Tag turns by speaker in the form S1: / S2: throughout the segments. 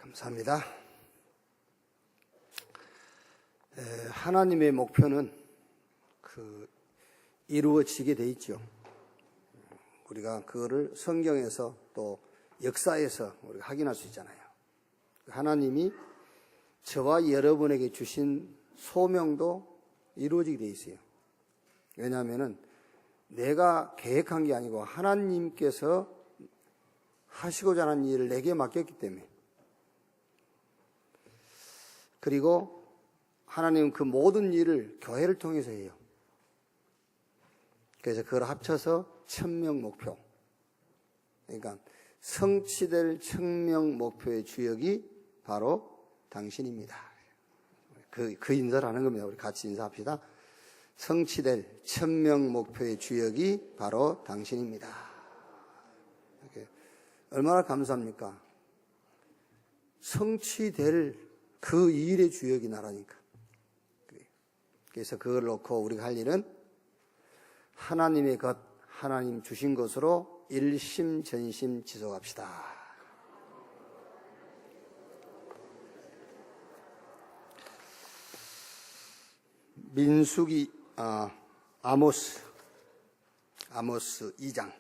S1: 감사합니다. 하나님의 목표는 이루어지게 돼 있죠. 우리가 그거를 성경에서 또 역사에서 우리가 확인할 수 있잖아요. 하나님이 저와 여러분에게 주신 소명도 이루어지게 돼 있어요. 왜냐하면은 내가 계획한 게 아니고 하나님께서 하시고자 하는 일을 내게 맡겼기 때문에. 그리고 하나님은 그 모든 일을 교회를 통해서 해요. 그래서 그걸 합쳐서 천명 목표. 그러니까 성취될 천명 목표의 주역이 바로 당신입니다. 그 인사를 하는 겁니다. 우리 같이 인사합시다. 성취될 천명 목표의 주역이 바로 당신입니다. 얼마나 감사합니까? 성취될 그 일의 주역이 나라니까. 그래서 그걸 놓고 우리가 할 일은 하나님의 것, 하나님 주신 것으로 일심전심 지속합시다. 민수기 아모스 2장.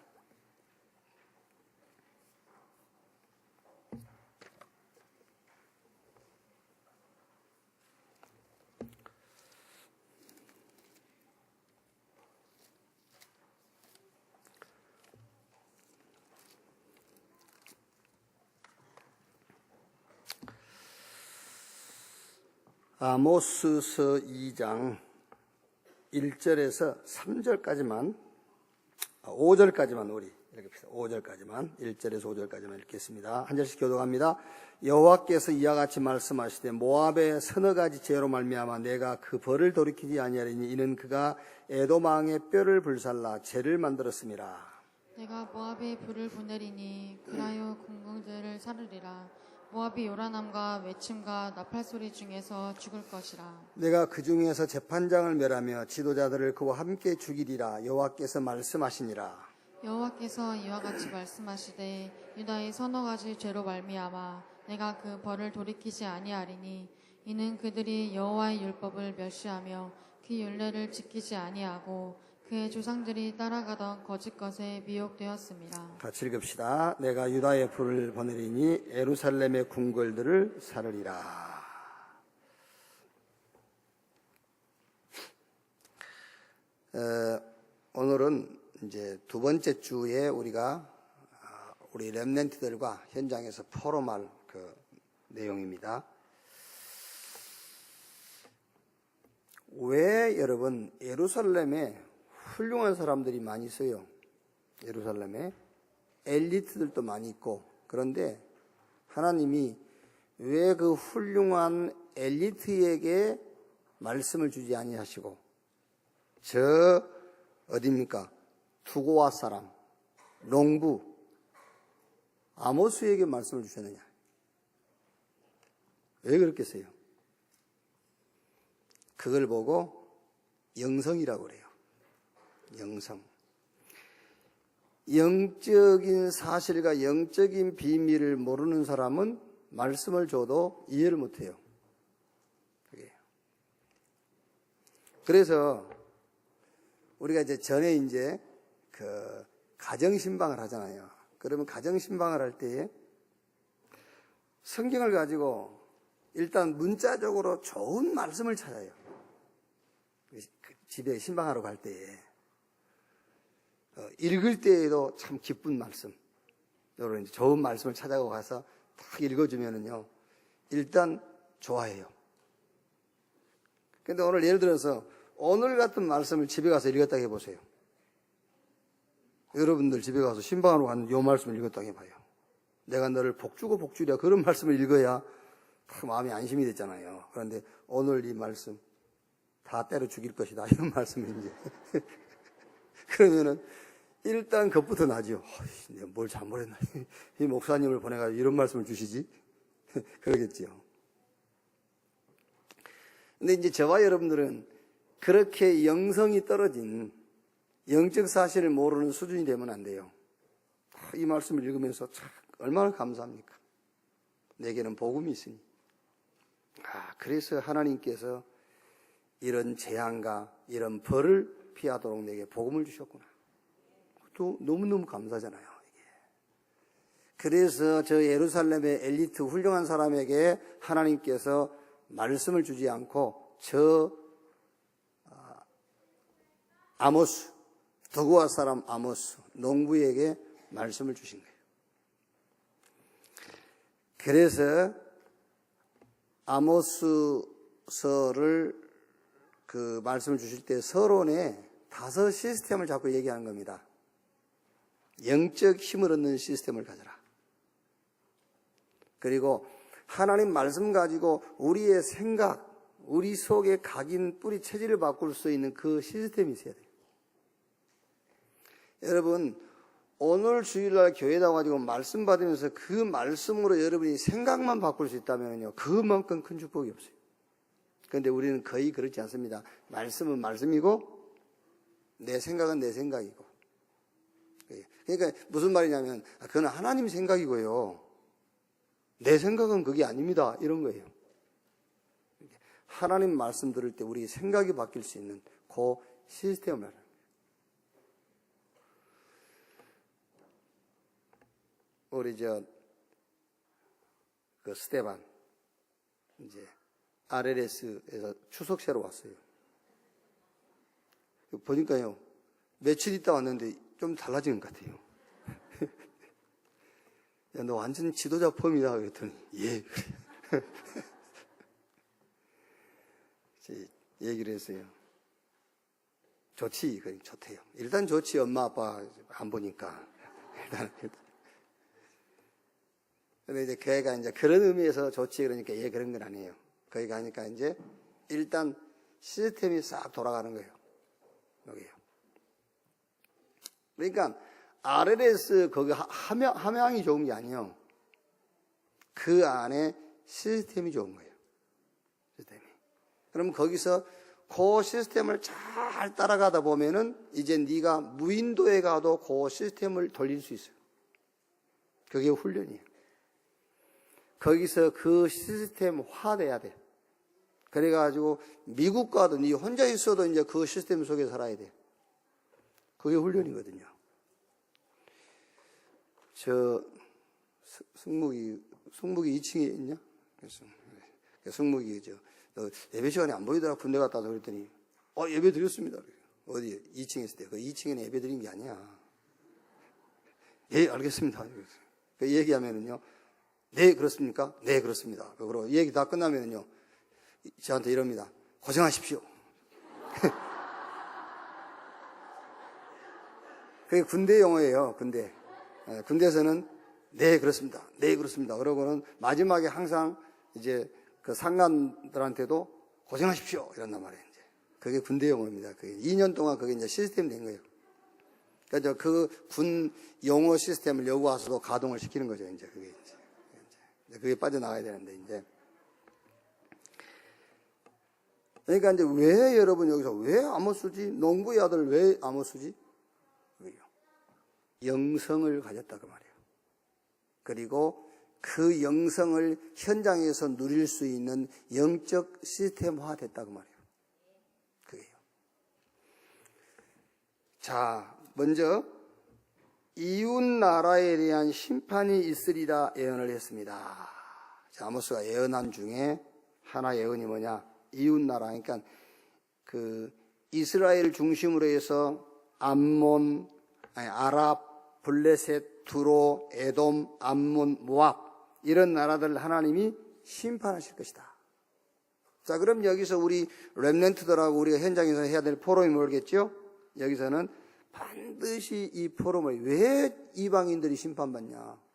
S1: 아모스서 2장 1절에서 3절까지만 5절까지만 우리 이렇게 5절까지만 1절에서 5절까지만 읽겠습니다. 한 절씩 교독합니다. 여호와께서 이와 같이 말씀하시되 모압의 서너 가지 죄로 말미암아 내가 그 벌을 돌이키지 아니하리니 이는 그가 에돔 왕의 뼈를 불살라 죄를 만들었음이라.
S2: 내가 모압에 불을 보내리니 그라여 궁궁들을 사르리라. 모압이 요란함과 외침과 나팔 소리 중에서 죽을 것이라.
S1: 내가 그 중에서 재판장을 멸하며 지도자들을 그와 함께 죽이리라. 여호와께서 말씀하시니라.
S2: 여호와께서 이와 같이 말씀하시되 유다의 서너 가지 죄로 말미암아 내가 그 벌을 돌이키지 아니하리니 이는 그들이 여호와의 율법을 멸시하며 그 율례를 지키지 아니하고 그의 조상들이 따라가던 거짓 것에 미혹되었습니다.
S1: 같이 읽읍시다. 내가 유다의 불을 보내리니 예루살렘의 궁궐들을 사르리라. 오늘은 이제 두 번째 주에 우리가 우리 렘넌트들과 현장에서 포럼할 그 내용입니다. 왜 여러분 예루살렘에 훌륭한 사람들이 많이 있어요. 예루살렘에 엘리트들도 많이 있고. 그런데 하나님이 왜 그 훌륭한 엘리트에게 말씀을 주지 아니하시고 저 어디입니까? 두고와 사람, 농부 아모스에게 말씀을 주셨느냐? 왜 그렇겠어요? 그걸 보고 영성이라고 그래요. 영성. 영적인 사실과 영적인 비밀을 모르는 사람은 말씀을 줘도 이해를 못해요. 그래서 우리가 이제 전에 이제 그 가정신방을 하잖아요. 그러면 가정신방을 할 때에 성경을 가지고 일단 문자적으로 좋은 말씀을 찾아요. 집에 신방하러 갈 때에. 읽을 때에도 참 기쁜 말씀, 이런 좋은 말씀을 찾아가고 가서 딱 읽어주면은요, 일단 좋아해요. 근데 오늘 예를 들어서 오늘 같은 말씀을 집에 가서 읽었다고 해보세요. 여러분들 집에 가서 신방하러 갔는데 이 말씀을 읽었다고 해봐요. 내가 너를 복주고 복주랴 그런 말씀을 읽어야 딱 마음이 안심이 됐잖아요. 그런데 오늘 이 말씀 다 때려 죽일 것이다 이런 말씀인지 그러면은 일단 겁부터 나죠. 내가 뭘 잘못했나? 이 목사님을 보내가지고 이런 말씀을 주시지? 그러겠지요. 근데 이제 저와 여러분들은 그렇게 영성이 떨어진 영적 사실을 모르는 수준이 되면 안 돼요. 이 말씀을 읽으면서 참 얼마나 감사합니까? 내게는 복음이 있으니. 그래서 하나님께서 이런 재앙과 이런 벌을 피하도록 내게 복음을 주셨구나. 또 너무너무 감사하잖아요. 이게. 그래서 저 예루살렘의 엘리트 훌륭한 사람에게 하나님께서 말씀을 주지 않고 저 아모스, 더구아 사람 아모스 농부에게 말씀을 주신 거예요. 그래서 아모스서를 그 말씀을 주실 때 서론에 5 시스템을 자꾸 얘기하는 겁니다. 영적 힘을 얻는 시스템을 가져라. 그리고 하나님 말씀 가지고 우리의 생각, 우리 속에 각인 뿌리 체질을 바꿀 수 있는 그 시스템이 있어야 돼요. 여러분, 오늘 주일날 교회 나와가지고 말씀 받으면서 그 말씀으로 여러분이 생각만 바꿀 수 있다면요, 그만큼 큰 축복이 없어요. 그런데 우리는 거의 그렇지 않습니다. 말씀은 말씀이고 내 생각은 내 생각이고. 그러니까 무슨 말이냐면 그건 하나님 생각이고요, 내 생각은 그게 아닙니다, 이런 거예요. 하나님 말씀 들을 때 우리 생각이 바뀔 수 있는 그 시스템을 말합니다. 우리 그 스테반 이제 RLS에서 추석새로 왔어요. 보니까요, 며칠 있다 왔는데 좀 달라진 것 같아요. 야, 너 완전 지도자 폼이다 그랬더니 예 그래. 얘기를 했어요. 좋지, 좋대요. 일단 좋지, 엄마 아빠 안 보니까. 일단. 근데 이제 교회가 이제 그런 의미에서 좋지 그러니까 예 그런 건 아니에요. 거기 가니까 이제 일단 시스템이 싹 돌아가는 거예요. 여기요. 그러니까 RLS 거기 함양이 좋은 게 아니에요. 그 안에 시스템이 좋은 거예요. 시스템이. 그럼 거기서 그 시스템을 잘 따라가다 보면은 이제 네가 무인도에 가도 그 시스템을 돌릴 수 있어요. 그게 훈련이에요. 거기서 그 시스템화돼야 돼. 그래가지고 미국 가도 네 혼자 있어도 이제 그 시스템 속에 살아야 돼. 그게 훈련이거든요. 저 승무기 2층에 있냐? 승무기 너 예배 시간에 안 보이더라, 군대 갔다 와서 그랬더니 예배 드렸습니다. 어디 2층에 있을 때 그 2층에는 예배 드린 게 아니야. 예, 알겠습니다. 그 얘기하면은요, 네 그렇습니까? 네 그렇습니다. 그리고 얘기 다 끝나면은요, 저한테 이럽니다. 고생하십시오. 그게 군대 용어예요. 군대에서는 네 그렇습니다. 네 그렇습니다. 그러고는 마지막에 항상 이제 그 상관들한테도 고생하십시오 이런단 말이에요. 이제 그게 군대 용어입니다. 그게 2년 동안 그게 이제 시스템 된 거예요. 그러니까 그 군 용어 시스템을 여기 와서도 가동을 시키는 거죠. 이제 그게 빠져나가야 되는데 이제. 그러니까 이제 왜 여러분 여기서 왜 아모스지? 농부의 아들 왜 아모스지? 영성을 가졌다 그 말이에요. 그리고 그 영성을 현장에서 누릴 수 있는 영적 시스템화 됐다 그 말이에요. 그게요. 자, 먼저 이웃 나라에 대한 심판이 있으리라 예언을 했습니다. 자, 아모스가 예언한 중에 하나 예언이 뭐냐? 이웃 나라, 그러니까 그 이스라엘 중심으로 해서 아랍, 블레셋, 두로, 에돔, 암몬, 모압 이런 나라들 하나님이 심판하실 것이다. 자, 그럼 여기서 우리 렘넌트들하고 우리가 현장에서 해야 될 포럼이 뭐겠죠? 여기서는 반드시 이 포럼을 왜 이방인들이 심판받냐?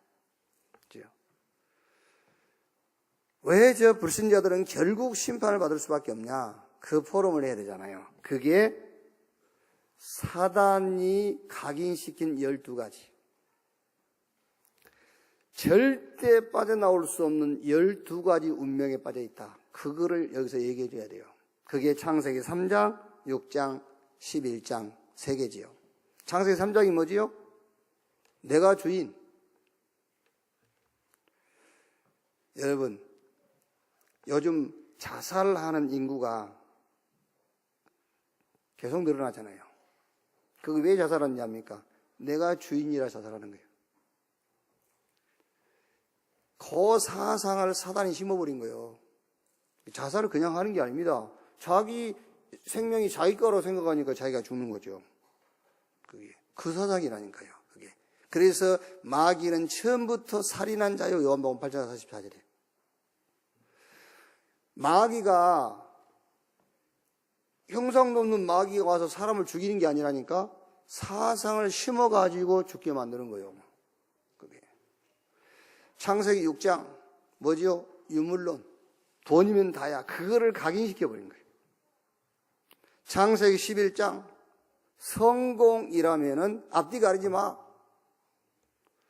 S1: 왜 저 불신자들은 결국 심판을 받을 수밖에 없냐? 그 포럼을 해야 되잖아요. 그게 사단이 각인시킨 12가지. 절대 빠져나올 수 없는 12가지 운명에 빠져 있다. 그거를 여기서 얘기해 줘야 돼요. 그게 창세기 3장, 6장, 11장 3개지요. 창세기 3장이 뭐지요? 내가 주인. 여러분, 요즘 자살하는 인구가 계속 늘어나잖아요. 그거 왜 자살하느냐입니까? 내가 주인이라 자살하는 거예요. 그 사상을 사단이 심어버린 거예요. 자살을 그냥 하는 게 아닙니다. 자기 생명이 자기 거라고 생각하니까 자기가 죽는 거죠. 그게 그 사상이라니까요. 그게. 그래서 마귀는 처음부터 살인한 자요. 요한복음 8장 44절에. 마귀가 형상도 없는 마귀가 와서 사람을 죽이는 게 아니라니까 사상을 심어가지고 죽게 만드는 거예요. 그게. 창세기 6장 뭐지요? 유물론. 돈이면 다야. 그거를 각인시켜버린 거예요. 창세기 11장 성공이라면은 앞뒤 가리지 마.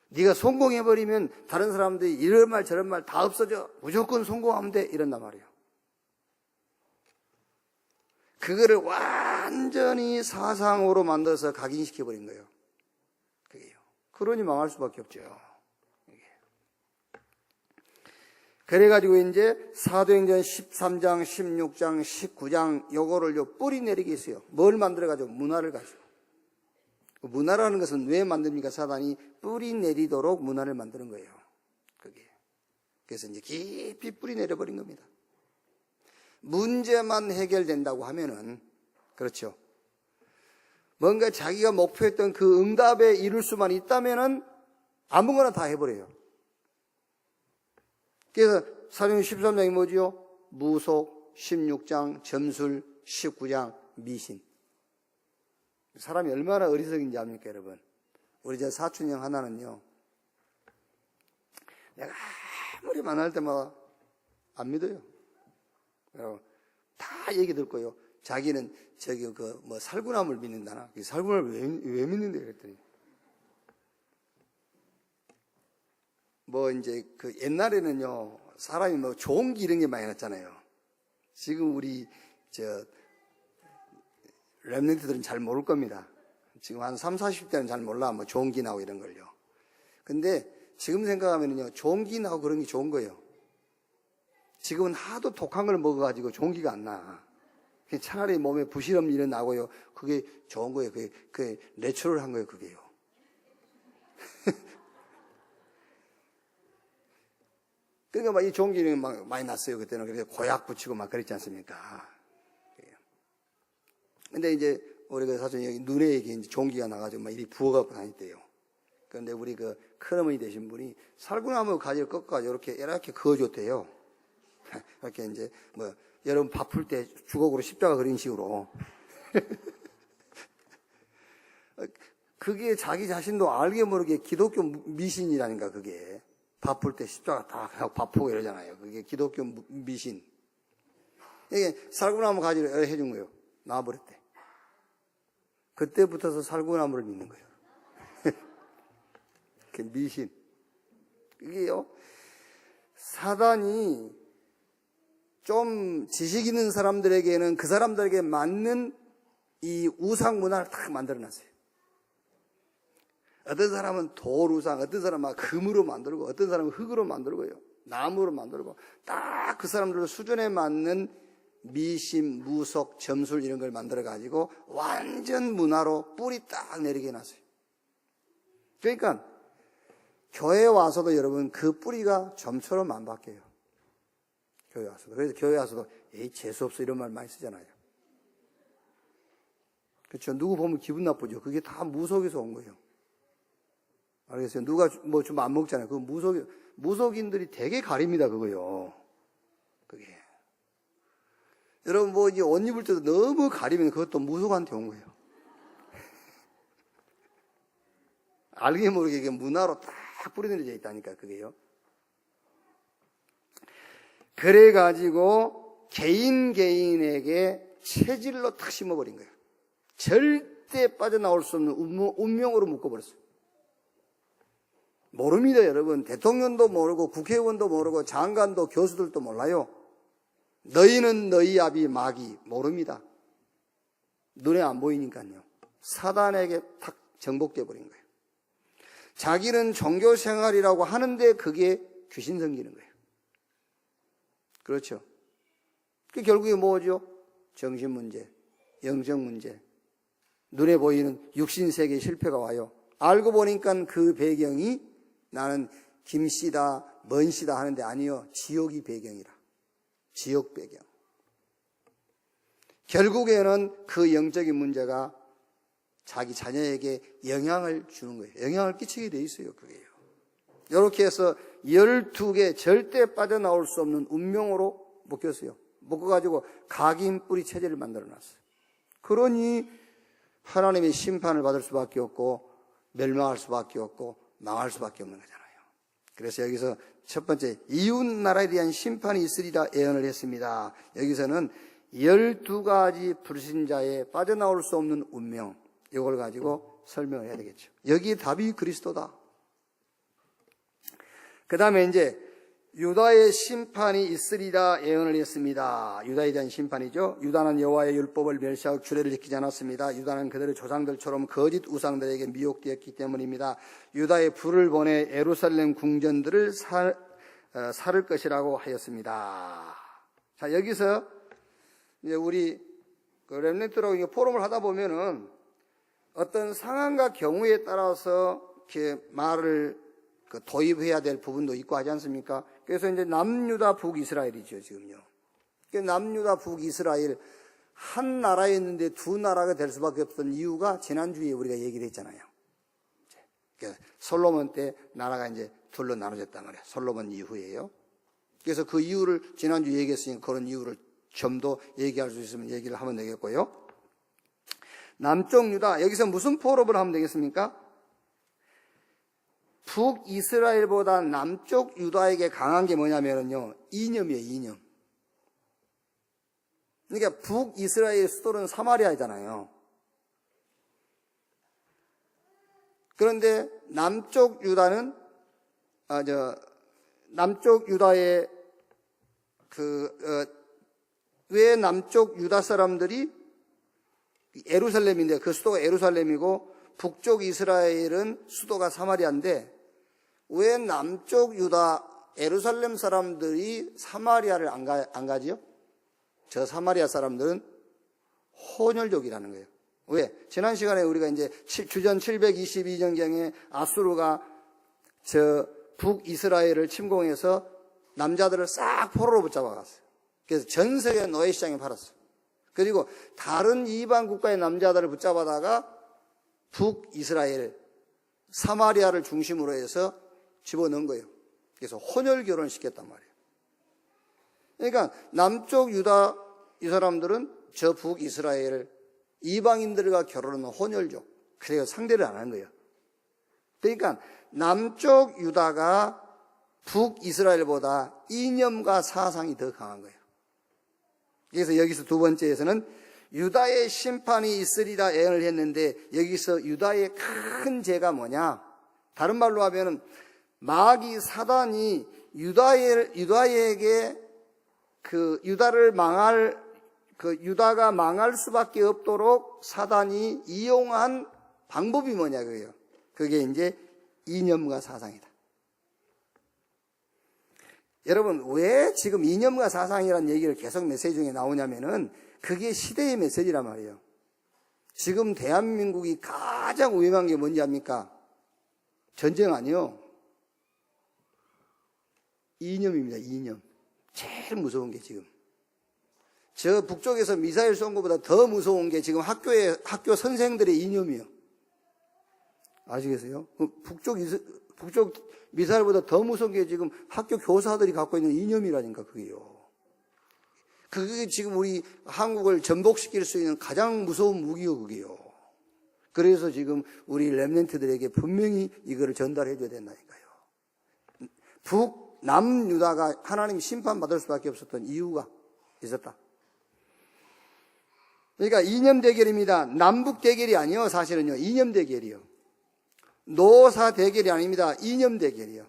S1: 네가 성공해버리면 다른 사람들이 이런 말 저런 말 다 없어져. 무조건 성공하면 돼. 이런단 말이에요. 그거를 완전히 사상으로 만들어서 각인시켜버린 거예요. 그게요. 그러니 망할 수밖에 없죠. 그래가지고 이제 사도행전 13장, 16장, 19장 요거를 뿌리 내리게 했어요. 뭘 만들어가지고? 문화를 가지고. 문화라는 것은 왜 만듭니까? 사단이 뿌리 내리도록 문화를 만드는 거예요. 그게. 그래서 이제 깊이 뿌리 내려버린 겁니다. 문제만 해결된다고 하면은, 그렇죠. 뭔가 자기가 목표했던 그 응답에 이룰 수만 있다면은 아무거나 다 해버려요. 그래서 사도행전 13장이 뭐지요? 무속, 16장, 점술, 19장, 미신. 사람이 얼마나 어리석인지 압니까, 여러분? 우리 저 사촌 형 하나는요, 내가 아무리 만날 때마다 안 믿어요. 다 얘기 들 거예요. 자기는 저기 뭐 살구나무를 믿는다나. 살구나무를 왜 믿는데? 그랬더니 뭐 이제 그 옛날에는요 사람이 뭐 종기 이런 게 많이 났잖아요. 지금 우리 저 랩런트들은 잘 모를 겁니다. 지금 한 30, 40대는 잘 몰라. 뭐 종기 나고 이런 걸요. 근데 지금 생각하면요 종기 나고 그런 게 좋은 거예요. 지금은 하도 독한 걸 먹어가지고 종기가 안 나. 차라리 몸에 부실함 일어나고요. 그게 좋은 거예요. 그게 내추럴한 거예요. 그게요. 그러니까 막 이 종기는 막 많이 났어요. 그때는. 그래서 고약 붙이고 막 그랬지 않습니까? 근데 이제 우리 그 사촌이 여기 눈에 이게 이제 종기가 나가지고 막 이리 부어갖고 다녔대요. 그런데 우리 그 큰어머니 되신 분이 살구나무 가지를 꺾어가지고 이렇게 그어줬대요. 이렇게 이제 뭐 여러분 밥 풀 때 주걱으로 십자가 그린 식으로. 그게 자기 자신도 알게 모르게 기독교 미신이라니까. 그게 밥 풀 때 십자가 딱 하고 밥 푸고 이러잖아요. 그게 기독교 미신. 이게 살구나무 가지를 해준 거예요. 놔버렸대. 그때부터서 살구나무를 믿는 거예요. 그 미신. 이게요 사단이 좀 지식 있는 사람들에게는 그 사람들에게 맞는 이 우상 문화를 딱 만들어놨어요. 어떤 사람은 돌 우상, 어떤 사람은 금으로 만들고, 어떤 사람은 흙으로 만들고요, 나무로 만들고, 딱 그 사람들 수준에 맞는 미신, 무속, 점술 이런 걸 만들어가지고 완전 문화로 뿌리 딱 내리게 해놨어요. 그러니까 교회에 와서도 여러분 그 뿌리가 점처럼 안 바뀌어요. 교회 와서도. 그래서 교회 와서도 에이 재수없어 이런 말 많이 쓰잖아요. 그렇죠. 누구 보면 기분 나쁘죠. 그게 다 무속에서 온 거예요. 알겠어요? 누가 뭐 좀 안 먹잖아요. 그 무속인들이 되게 가립니다. 그거요. 그게. 여러분 뭐 이제 옷 입을 때도 너무 가리면 그것도 무속한테 온 거예요. 알게 모르게 이게 문화로 딱 뿌리내려져 있다니까. 그게요. 그래가지고 개인에게 체질로 탁 심어버린 거예요. 절대 빠져나올 수 없는 운명으로 묶어버렸어요. 모릅니다, 여러분. 대통령도 모르고 국회의원도 모르고 장관도 교수들도 몰라요. 너희는 너희 아비 마귀 모릅니다. 눈에 안 보이니까요. 사단에게 탁 정복돼 버린 거예요. 자기는 종교 생활이라고 하는데 그게 귀신 섬기는 거예요. 그렇죠. 그 결국에 뭐죠? 정신 문제, 영적 문제, 눈에 보이는 육신 세계의 실패가 와요. 알고 보니까 그 배경이 나는 김씨다, 먼씨다 하는데 아니요. 지옥이 배경이라. 지옥 배경. 결국에는 그 영적인 문제가 자기 자녀에게 영향을 주는 거예요. 영향을 끼치게 돼 있어요. 그게요. 이렇게 해서 12개 절대 빠져나올 수 없는 운명으로 묶였어요. 묶어가지고 각인 뿌리 체제를 만들어 놨어요. 그러니 하나님의 심판을 받을 수밖에 없고 멸망할 수밖에 없고 망할 수밖에 없는 거잖아요. 그래서 여기서 첫 번째 이웃 나라에 대한 심판이 있으리라 예언을 했습니다. 여기서는 12가지 불신자의 빠져나올 수 없는 운명, 이걸 가지고 설명을 해야 되겠죠. 여기에 답이 그리스도다. 그 다음에 이제 유다의 심판이 있으리라 예언을 했습니다. 유다에 대한 심판이죠. 유다는 여호와의 율법을 멸시하고 규례를 지키지 않았습니다. 유다는 그들의 조상들처럼 거짓 우상들에게 미혹되었기 때문입니다. 유다의 불을 보내 예루살렘 궁전들을 살을 것이라고 하였습니다. 자, 여기서 이제 우리 그 렘넌트라고 포럼을 하다 보면은 어떤 상황과 경우에 따라서 이렇게 말을 도입해야 될 부분도 있고 하지 않습니까? 그래서 이제 남유다 북이스라엘이죠, 지금요. 남유다 북이스라엘 한 나라였는데 두 나라가 될 수밖에 없던 이유가 지난주에 우리가 얘기를 했잖아요. 솔로몬 때 나라가 이제 둘로 나눠졌단 말이에요. 솔로몬 이후에요. 그래서 그 이유를 지난주 얘기했으니까 그런 이유를 좀 더 얘기할 수 있으면 얘기를 하면 되겠고요. 남쪽 유다, 여기서 무슨 포럼을 하면 되겠습니까? 북이스라엘보다 남쪽 유다에게 강한 게 뭐냐면요, 이념이에요, 이념. 그러니까 북이스라엘의 수도는 사마리아잖아요. 그런데 남쪽 유다는, 남쪽 유다의 왜 남쪽 유다 사람들이 예루살렘인데 그 수도가 예루살렘이고 북쪽 이스라엘은 수도가 사마리아인데 왜 남쪽 유다 예루살렘 사람들이 사마리아를 안 가지요? 저 사마리아 사람들은 혼혈족이라는 거예요. 왜? 지난 시간에 우리가 이제 주전 722년경에 아수르가 저 북이스라엘을 침공해서 남자들을 싹 포로로 붙잡아갔어요. 그래서 전 세계 노예시장에 팔았어요. 그리고 다른 이방 국가의 남자들을 붙잡아다가 북이스라엘, 사마리아를 중심으로 해서 집어넣은 거예요. 그래서 혼혈 결혼을 시켰단 말이에요. 그러니까 남쪽 유다 이 사람들은 저 북이스라엘 이방인들과 결혼하는 혼혈족. 그래서 상대를 안 하는 거예요. 그러니까 남쪽 유다가 북이스라엘보다 이념과 사상이 더 강한 거예요. 그래서 여기서 두 번째에서는 유다의 심판이 있으리라 예언을 했는데 여기서 유다의 큰 죄가 뭐냐? 다른 말로 하면은 마귀 사단이 유다에게 유다가 망할 수밖에 없도록 사단이 이용한 방법이 뭐냐 그게요. 그게 이제 이념과 사상이다. 여러분, 왜 지금 이념과 사상이라는 얘기를 계속 메시지 중에 나오냐면은 그게 시대의 메시지란 말이에요. 지금 대한민국이 가장 위험한 게 뭔지 압니까? 전쟁 아니요. 이념입니다, 이념. 제일 무서운 게 지금. 저 북쪽에서 미사일 쏜 것보다 더 무서운 게 지금 학교 선생들의 이념이에요. 아시겠어요? 북쪽 미사일보다 더 무서운 게 지금 학교 교사들이 갖고 있는 이념이라니까, 그게요. 그게 지금 우리 한국을 전복시킬 수 있는 가장 무서운 무기요, 그게요. 그래서 지금 우리 렘넌트들에게 분명히 이거를 전달해 줘야 된다니까요. 남유다가 하나님 심판받을 수밖에 없었던 이유가 있었다. 그러니까 이념 대결입니다. 남북 대결이 아니요, 사실은요. 이념 대결이요. 노사 대결이 아닙니다. 이념 대결이요.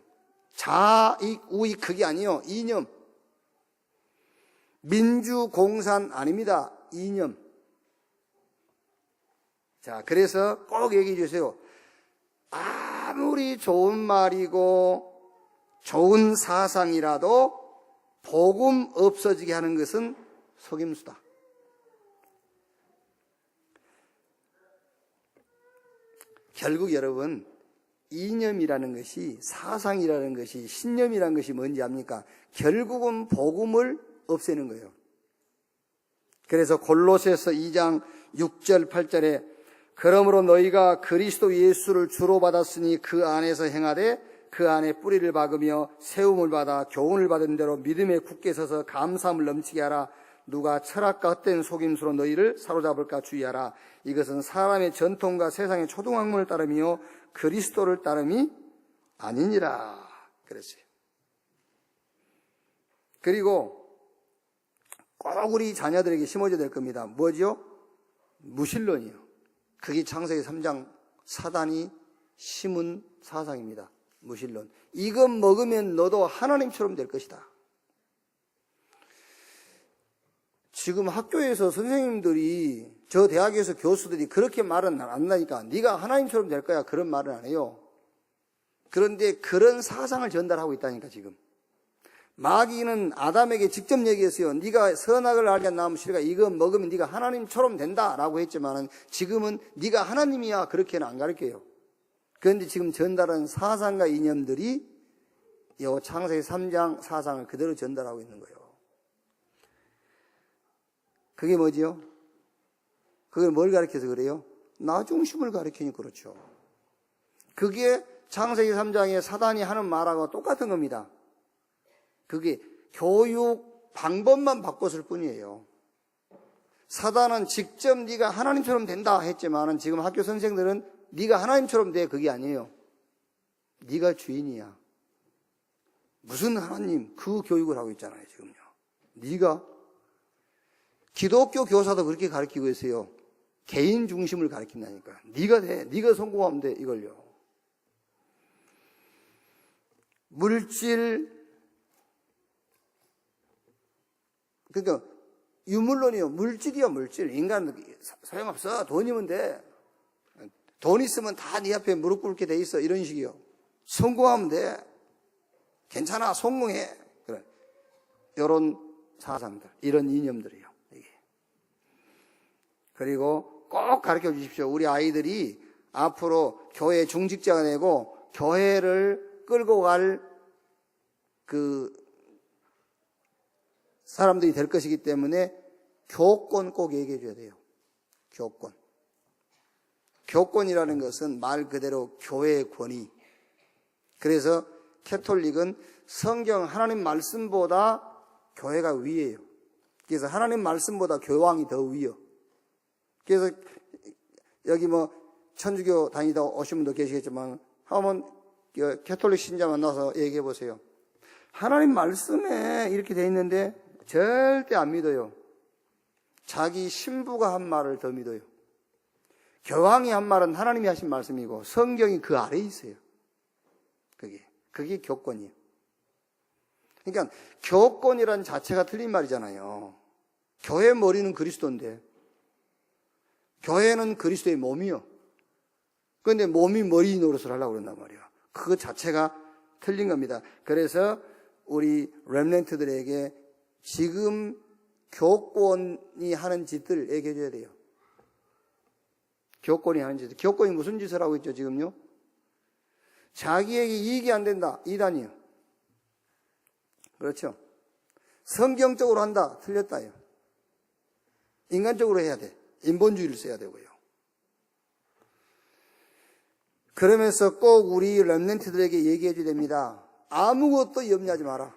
S1: 자익, 우익 그게 아니요. 이념. 민주, 공산 아닙니다. 이념. 자, 그래서 꼭 얘기해 주세요. 아무리 좋은 말이고 좋은 사상이라도 복음 없어지게 하는 것은 속임수다. 결국 여러분, 이념이라는 것이, 사상이라는 것이, 신념이라는 것이 뭔지 압니까? 결국은 복음을 없애는 거예요. 그래서 골로새서 2장 6절 8절에 그러므로 너희가 그리스도 예수를 주로 받았으니 그 안에서 행하되 그 안에 뿌리를 박으며 세움을 받아 교훈을 받은 대로 믿음에 굳게 서서 감사함을 넘치게 하라. 누가 철학과 헛된 속임수로 너희를 사로잡을까 주의하라. 이것은 사람의 전통과 세상의 초등학문을 따르며 그리스도를 따름이 아니니라 그랬어요. 그리고 꼭 우리 자녀들에게 심어줘야 될 겁니다. 뭐죠? 무신론이요. 그게 창세기 3장 사단이 심은 사상입니다. 무신론. 이것 먹으면 너도 하나님처럼 될 것이다. 지금 학교에서 선생님들이, 저 대학에서 교수들이 그렇게 말은 안 한다니까. 네가 하나님처럼 될 거야, 그런 말은 안 해요. 그런데 그런 사상을 전달하고 있다니까. 지금 마귀는 아담에게 직접 얘기했어요. 네가 선악을 알게 나면 싫으니까 이거 먹으면 네가 하나님처럼 된다라고 했지만은 지금은 네가 하나님이야 그렇게는 안 가르쳐요. 그런데 지금 전달한 사상과 이념들이 이 창세기 3장 사상을 그대로 전달하고 있는 거예요. 그게 뭐지요? 그게 뭘 가르쳐서 그래요? 나 중심을 가르치니 그렇죠. 그게 창세기 3장에 사단이 하는 말하고 똑같은 겁니다. 그게 교육 방법만 바꿨을 뿐이에요. 사단은 직접 네가 하나님처럼 된다 했지만은 지금 학교 선생들은 네가 하나님처럼 돼, 그게 아니에요. 네가 주인이야. 무슨 하나님, 그 교육을 하고 있잖아요 지금요. 네가 기독교 교사도 그렇게 가르치고 있어요. 개인 중심을 가르친다니까. 네가 돼, 네가 성공하면 돼, 이걸요. 물질, 그러니까 유물론이요. 물질이요, 물질. 인간 소용없어. 돈이면 돼. 돈 있으면 다 네 앞에 무릎 꿇게 돼 있어. 이런 식이요. 성공하면 돼. 괜찮아, 성공해. 그래. 이런 사상들, 이런 이념들이요. 이게. 그리고 꼭 가르쳐 주십시오. 우리 아이들이 앞으로 교회 중직자가 되고 교회를 끌고 갈 사람들이 될 것이기 때문에 교권 꼭 얘기해 줘야 돼요. 교권. 교권이라는 것은 말 그대로 교회의 권위. 그래서 캐톨릭은 성경 하나님 말씀보다 교회가 위에요. 그래서 하나님 말씀보다 교황이 더 위요. 그래서 여기 천주교 다니다 오신 분도 계시겠지만 한번 캐톨릭 신자 만나서 얘기해 보세요. 하나님 말씀에 이렇게 돼 있는데 절대 안 믿어요. 자기 신부가 한 말을 더 믿어요. 교황이 한 말은 하나님이 하신 말씀이고 성경이 그 아래에 있어요. 그게 교권이에요. 그러니까 교권이라는 자체가 틀린 말이잖아요. 교회 머리는 그리스도인데 교회는 그리스도의 몸이요. 그런데 몸이 머리 노릇을 하려고 그런단 말이에요. 그거 자체가 틀린 겁니다. 그래서 우리 렘넌트들에게 지금 교권이 하는 짓들 얘기해 줘야 돼요. 교권이 하는 짓. 교권이 무슨 짓을 하고 있죠, 지금요? 자기에게 이익이 안 된다. 이단이요. 그렇죠? 성경적으로 한다. 틀렸다요. 인간적으로 해야 돼. 인본주의를 써야 되고요. 그러면서 꼭 우리 렘넌트들에게 얘기해 줘야 됩니다. 아무것도 염려하지 마라.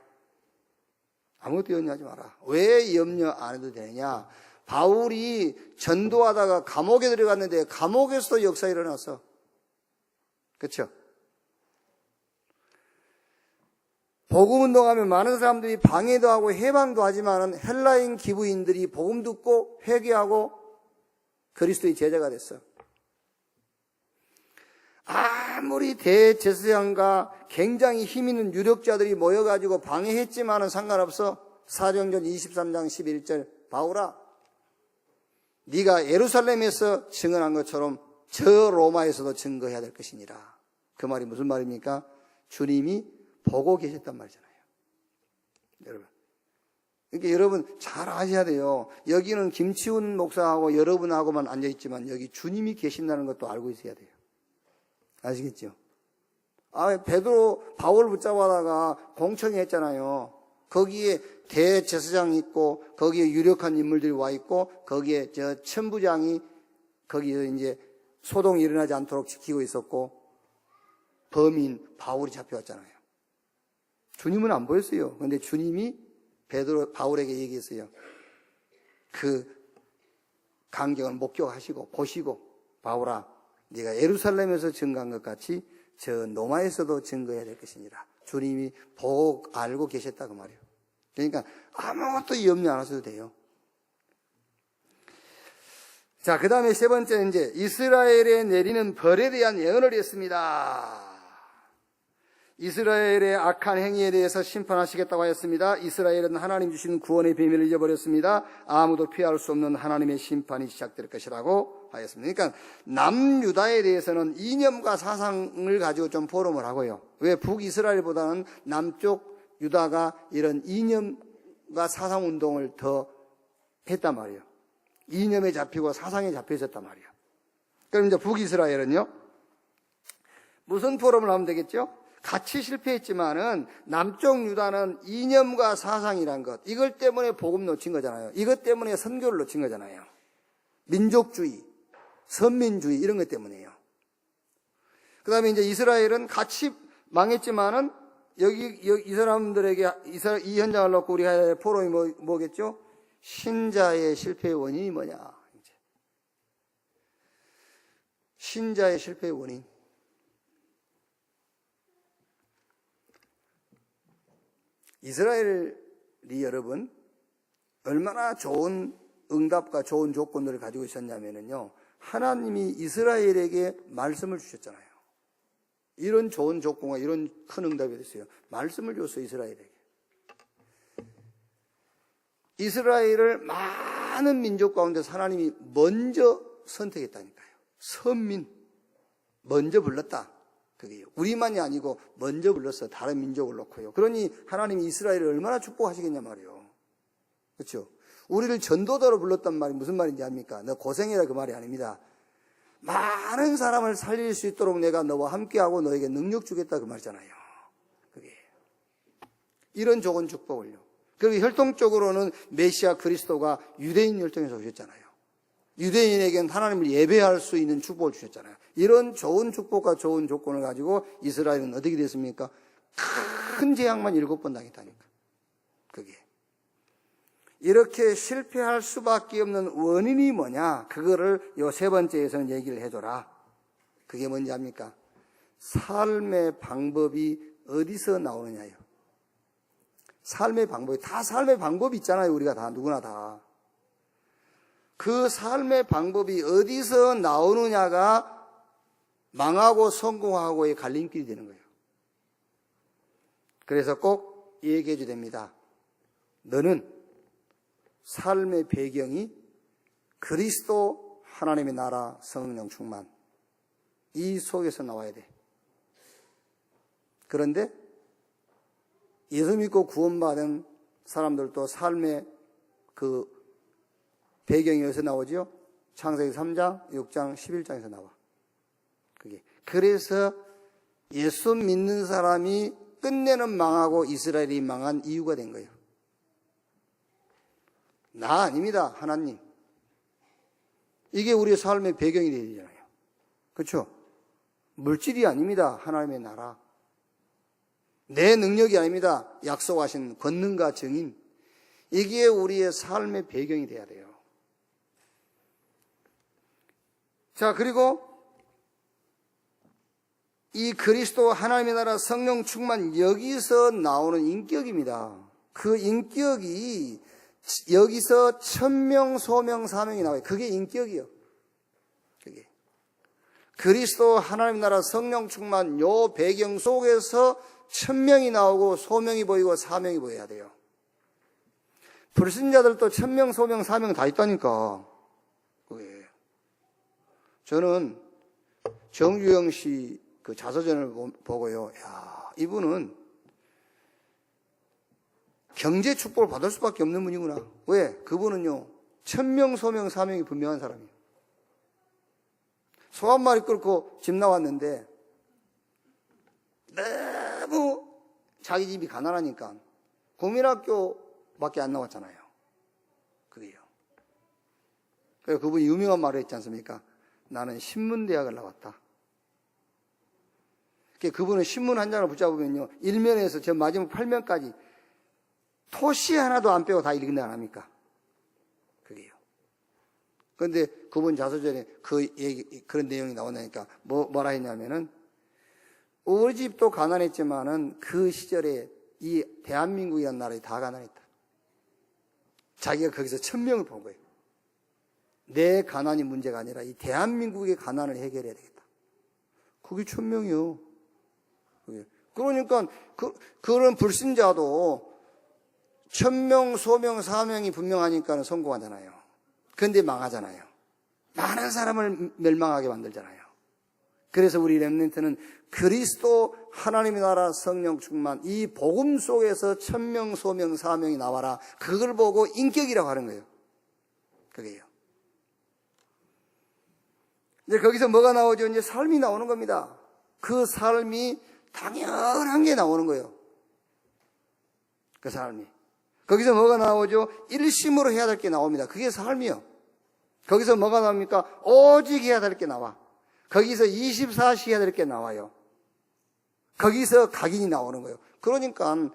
S1: 아무것도 염려하지 마라. 왜 염려 안 해도 되냐? 바울이 전도하다가 감옥에 들어갔는데 감옥에서도 역사 일어났어. 그렇죠? 복음 운동하면 많은 사람들이 방해도 하고 해방도 하지만 헬라인 기부인들이 복음 듣고 회개하고 그리스도의 제자가 됐어. 아무리 대제사장과 굉장히 힘 있는 유력자들이 모여가지고 방해했지만은 상관없어. 사도행전 23장 11절 바울아, 네가 예루살렘에서 증언한 것처럼 저 로마에서도 증거해야 될 것이니라. 그 말이 무슨 말입니까? 주님이 보고 계셨단 말이잖아요. 여러분, 그러니까 여러분 잘 아셔야 돼요. 여기는 김치훈 목사하고 여러분하고만 앉아있지만 여기 주님이 계신다는 것도 알고 있어야 돼요. 아시겠죠? 베드로 바울 붙잡아다가 공청회 했잖아요. 거기에 대제사장이 있고 거기에 유력한 인물들이 와 있고 거기에 저 천부장이 거기에 이제 소동이 일어나지 않도록 지키고 있었고 범인 바울이 잡혀왔잖아요. 주님은 안 보였어요. 그런데 주님이 바울에게 얘기했어요. 그 광경을 목격하시고 보시고 바울아 네가 예루살렘에서 증거한 것 같이 저 로마에서도 증거해야 될 것이니라. 주님이 보고 알고 계셨다 그 말이에요. 그러니까 아무것도 염려 안 하셔도 돼요. 자, 그 다음에 세 번째 이제 이스라엘에 내리는 벌에 대한 예언을 했습니다. 이스라엘의 악한 행위에 대해서 심판하시겠다고 하였습니다. 이스라엘은 하나님 주신 구원의 비밀을 잊어버렸습니다. 아무도 피할 수 없는 하나님의 심판이 시작될 것이라고 하였습니다. 그러니까 남유다에 대해서는 이념과 사상을 가지고 좀 포럼을 하고요. 왜 북이스라엘보다는 남쪽 유다가 이런 이념과 사상 운동을 더 했단 말이에요. 이념에 잡히고 사상에 잡혀 있었단 말이에요. 그럼 이제 북이스라엘은요, 무슨 포럼을 하면 되겠죠? 같이 실패했지만은 남쪽 유다는 이념과 사상이란 것, 이걸 때문에 복음 놓친 거잖아요. 이것 때문에 선교를 놓친 거잖아요. 민족주의, 선민주의 이런 것 때문에요. 그 다음에 이제 이스라엘은 같이 망했지만은 이 사람들에게 이 현장을 놓고 우리가 해야 할 포럼이 뭐겠죠? 신자의 실패의 원인이 뭐냐? 신자의 실패의 원인. 이스라엘이 여러분 얼마나 좋은 응답과 좋은 조건들을 가지고 있었냐면요, 하나님이 이스라엘에게 말씀을 주셨잖아요. 이런 좋은 조건과 이런 큰 응답이 됐어요. 말씀을 줬어요, 이스라엘에게. 이스라엘을 많은 민족 가운데서 하나님이 먼저 선택했다니까요. 선민 먼저 불렀다. 그게요. 우리만이 아니고 먼저 불렀어. 다른 민족을 놓고요. 그러니 하나님이 이스라엘을 얼마나 축복하시겠냐 말이에요. 그렇죠? 우리를 전도자로 불렀단 말이 무슨 말인지 압니까? 너 고생해라 그 말이 아닙니다. 많은 사람을 살릴 수 있도록 내가 너와 함께하고 너에게 능력 주겠다 그 말이잖아요. 그게 이런 좋은 축복을요. 그리고 혈통적으로는 메시아 그리스도가 유대인 혈통에서 오셨잖아요. 유대인에게는 하나님을 예배할 수 있는 축복을 주셨잖아요. 이런 좋은 축복과 좋은 조건을 가지고 이스라엘은 어떻게 됐습니까? 큰 재앙만 7번 당했다니까. 그게. 이렇게 실패할 수밖에 없는 원인이 뭐냐? 그거를 요 세 번째에서는 얘기를 해줘라. 그게 뭔지 압니까? 삶의 방법이 어디서 나오느냐요. 삶의 방법이, 다 삶의 방법이 있잖아요. 우리가 다, 누구나 다. 그 삶의 방법이 어디서 나오느냐가 망하고 성공하고의 갈림길이 되는 거예요. 그래서 꼭 얘기해 줘야 됩니다. 너는 삶의 배경이 그리스도 하나님의 나라 성령 충만, 이 속에서 나와야 돼. 그런데 예수 믿고 구원받은 사람들도 삶의 그 배경이 어디서 나오죠? 창세기 3장, 6장, 11장에서 나와. 그게. 그래서 예수 믿는 사람이 끝내는 망하고 이스라엘이 망한 이유가 된 거예요. 나 아닙니다. 하나님. 이게 우리의 삶의 배경이 되어야 되잖아요. 그렇죠? 물질이 아닙니다. 하나님의 나라. 내 능력이 아닙니다. 약속하신 권능과 정인. 이게 우리의 삶의 배경이 돼야 돼요. 자, 그리고 이 그리스도 하나님의 나라 성령 충만, 여기서 나오는 인격입니다. 그 인격이 여기서 천명, 소명, 사명이 나와요. 그게 인격이요. 그게. 그리스도 하나님 나라 성령 충만 요 배경 속에서 천명이 나오고 소명이 보이고 사명이 보여야 돼요. 불신자들도 천명, 소명, 사명 다 있다니까. 그게. 저는 정유영 씨 그 자서전을 보고요. 야, 이분은 경제 축복을 받을 수밖에 없는 분이구나. 왜? 그분은요, 천명, 소명, 사명이 분명한 사람이에요. 소 한 마리 끌고 집 나왔는데 너무 자기 집이 가난하니까 국민학교밖에 안 나왔잖아요. 그게요. 그래서 그분이 유명한 말을 했지 않습니까? 나는 신문대학을 나왔다. 그분은 신문 한 장을 붙잡으면요, 1면에서 저 마지막 8면까지 토시 하나도 안 빼고 다 읽는다 안 합니까? 그게요. 그런데 그분 자서전에 그런 내용이 나온다니까 뭐라 했냐면은, 우리 집도 가난했지만은 그 시절에 이 대한민국이라는 나라에 다 가난했다. 자기가 거기서 천명을 본 거예요. 내 가난이 문제가 아니라 이 대한민국의 가난을 해결해야 되겠다. 그게 천명이요. 그러니까 그런 불신자도 천명, 소명, 사명이 분명하니까 성공하잖아요. 그런데 망하잖아요. 많은 사람을 멸망하게 만들잖아요. 그래서 우리 렘넌트는 그리스도 하나님의 나라 성령 충만, 이 복음 속에서 천명, 소명, 사명이 나와라. 그걸 보고 인격이라고 하는 거예요. 그게요. 이제 거기서 뭐가 나오죠? 이제 삶이 나오는 겁니다. 그 삶이 당연한 게 나오는 거예요. 그 삶이. 거기서 뭐가 나오죠? 일심으로 해야 될 게 나옵니다. 그게 삶이요. 거기서 뭐가 나옵니까? 오직 해야 될 게 나와. 거기서 24시 해야 될 게 나와요. 거기서 각인이 나오는 거예요. 그러니까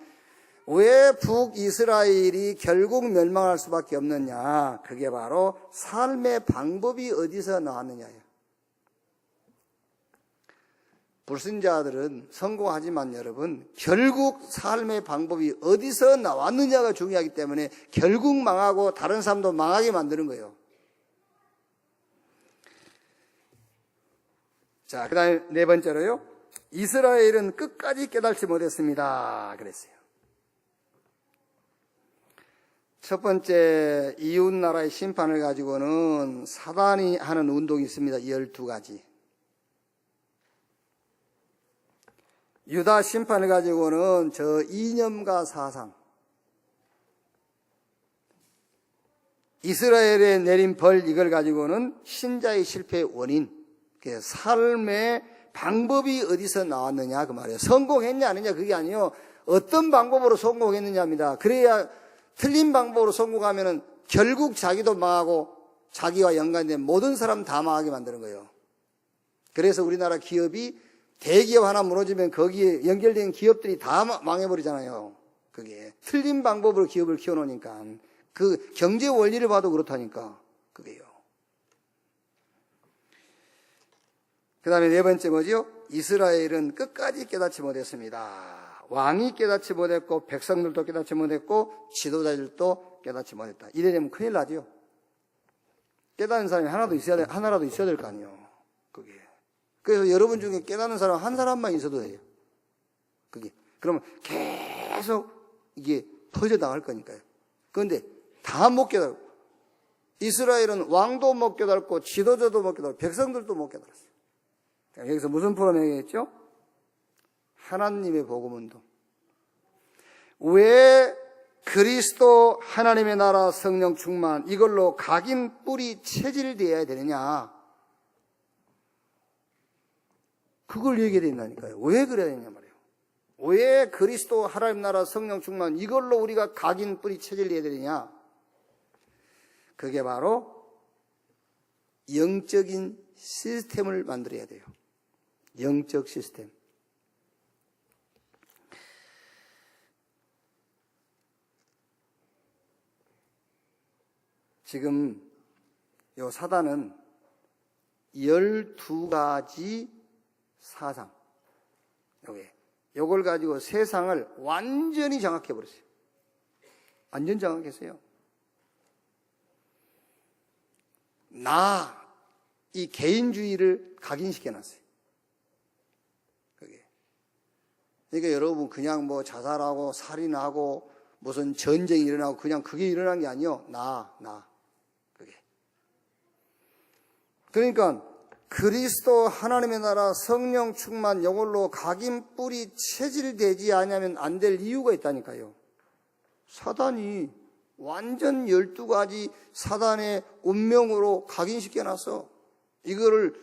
S1: 왜 북이스라엘이 결국 멸망할 수밖에 없느냐? 그게 바로 삶의 방법이 어디서 나왔느냐예요. 불신자들은 성공하지만 여러분, 결국 삶의 방법이 어디서 나왔느냐가 중요하기 때문에 결국 망하고 다른 사람도 망하게 만드는 거예요. 자, 그 다음에 네 번째로요, 이스라엘은 끝까지 깨달지 못했습니다. 그랬어요. 첫 번째, 이웃나라의 심판을 가지고는 사단이 하는 운동이 있습니다. 12가지. 유다 심판을 가지고는 저 이념과 사상, 이스라엘에 내린 벌, 이걸 가지고는 신자의 실패의 원인, 삶의 방법이 어디서 나왔느냐 그 말이에요. 성공했냐 아니냐 그게 아니에요. 어떤 방법으로 성공했느냐입니다. 그래야 틀린 방법으로 성공하면은 결국 자기도 망하고 자기와 연관된 모든 사람 다 망하게 만드는 거예요. 그래서 우리나라 기업이 대기업 하나 무너지면 거기에 연결된 기업들이 다 망해버리잖아요. 그게 틀린 방법으로 기업을 키워놓으니까. 그 경제 원리를 봐도 그렇다니까. 그게요. 그 다음에 네 번째 뭐죠? 이스라엘은 끝까지 깨닫지 못했습니다. 왕이 깨닫지 못했고 백성들도 깨닫지 못했고 지도자들도 깨닫지 못했다. 이래 되면 큰일 나죠. 깨닫는 사람이 하나라도 있어야 될 거 아니에요. 그게. 그래서 여러분 중에 깨닫는 사람 한 사람만 있어도 돼요. 그게. 그러면 계속 이게 퍼져나갈 거니까요. 그런데 다 못 깨달고, 이스라엘은 왕도 못 깨달고, 지도자도 못 깨달고, 백성들도 못 깨달았어요. 여기서 무슨 프로그램 얘기했죠? 하나님의 복음 운동. 왜 그리스도 하나님의 나라 성령 충만, 이걸로 각인 뿌리 체질되어야 되느냐? 그걸 얘기해야 된다니까요. 왜 그래야 되냐 말이에요. 왜 그리스도 하나님 나라 성령 충만, 이걸로 우리가 각인 뿌리 체질해야 되느냐? 그게 바로 영적인 시스템을 만들어야 돼요. 영적 시스템. 지금 요 사단은 12가지 사상, 요걸 가지고 세상을 완전히 장악해버렸어요. 완전 장악했어요. 이 개인주의를 각인시켜놨어요. 그게. 그러니까 여러분 그냥 뭐 자살하고 살인하고 무슨 전쟁이 일어나고 그냥 그게 일어난 게 아니요. 그게. 그러니까 그리스도 하나님의 나라 성령 충만 이걸로 각인 뿌리 체질되지 않으면 안 될 이유가 있다니까요. 사단이 완전 12가지 사단의 운명으로 각인시켜놨어. 이거를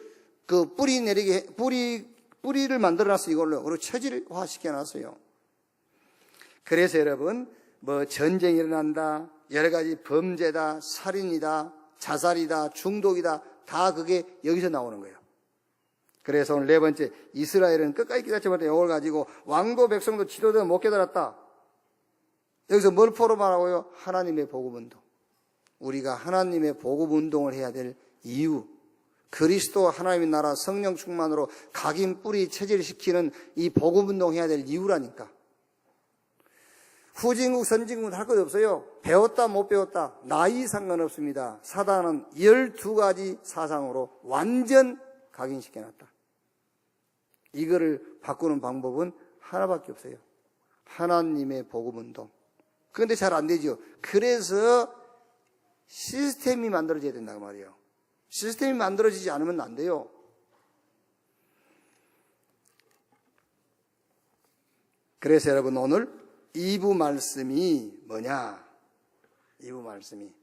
S1: 그 뿌리를 만들어놨어, 이걸로. 그리고 체질화 시켜놨어요. 그래서 여러분, 뭐 전쟁이 일어난다, 여러 가지 범죄다, 살인이다, 자살이다, 중독이다, 다 그게 여기서 나오는 거예요. 그래서 오늘 네 번째, 이스라엘은 끝까지 깨닫지 못해 이걸 가지고 왕도 백성도 지도자 못 깨달았다. 여기서 뭘 포럼하라고요? 하나님의 복음운동. 우리가 하나님의 복음운동을 해야 될 이유, 그리스도 하나님의 나라 성령 충만으로 각인 뿌리 체질시키는 이 복음운동 해야 될 이유라니까. 후진국 선진국은 할 것 없어요. 배웠다 못 배웠다 나이 상관없습니다. 사단은 12가지 사상으로 완전 각인시켜놨다. 이거를 바꾸는 방법은 하나밖에 없어요. 하나님의 복음운동. 그런데 잘 안 되죠. 그래서 시스템이 만들어져야 된다고 말이에요. 시스템이 만들어지지 않으면 안 돼요. 그래서 여러분 오늘 2부 말씀이 뭐냐? 2부 말씀이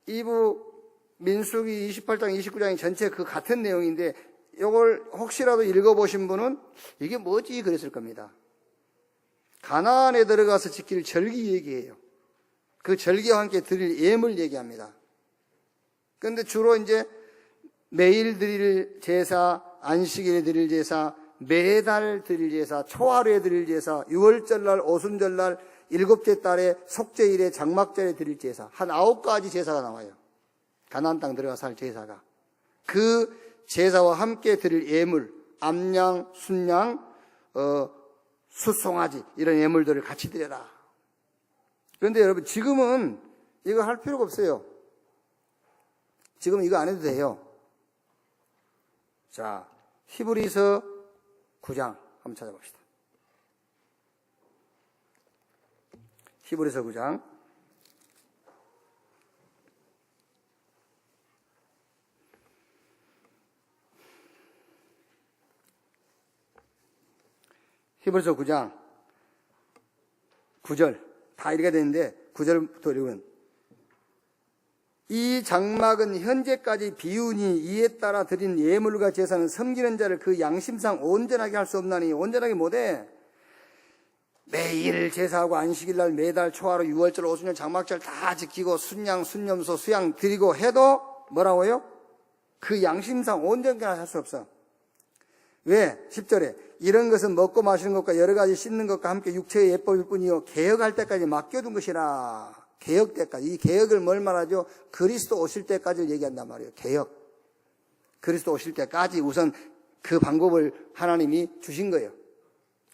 S1: 2부 민수기 28장 29장이 전체 그 같은 내용인데 이걸 혹시라도 읽어보신 분은 이게 뭐지 그랬을 겁니다. 가나안에 들어가서 지킬 절기 얘기예요. 그 절기와 함께 드릴 예물 얘기합니다. 그런데 주로 이제 매일 드릴 제사, 안식일에 드릴 제사, 매달 드릴 제사, 초하루에 드릴 제사, 유월절날, 오순절날, 일곱째 달에 속죄일에 장막절에 드릴 제사, 한 9가지 제사가 나와요. 가나안 땅 들어가서 할 제사가. 그 제사와 함께 드릴 예물, 암양, 순양, 숫송아지 이런 예물들을 같이 드려라. 그런데 여러분 지금은 이거 할 필요가 없어요. 지금 이거 안 해도 돼요. 자, 히브리서 9장 한번 찾아봅시다. 히브리서 9장 히브리서 9장 9절 다 읽어야 되는데 9절부터 읽으면 이 장막은 현재까지 비우니 이에 따라 드린 예물과 제사는 섬기는 자를 그 양심상 온전하게 할 수 없나니 온전하게 못해. 매일 제사하고 안식일날 매달 초하루 유월절 오순절 장막절 다 지키고 순양 순염소 수양 드리고 해도 뭐라고요? 그 양심상 온전하게 할 수 없어. 왜? 10절에 이런 것은 먹고 마시는 것과 여러 가지 씻는 것과 함께 육체의 예법일 뿐이요 개혁할 때까지 맡겨둔 것이라. 개혁 때까지. 이 개혁을 뭘 말하죠? 그리스도 오실 때까지를 얘기한단 말이에요. 개혁. 그리스도 오실 때까지 우선 그 방법을 하나님이 주신 거예요.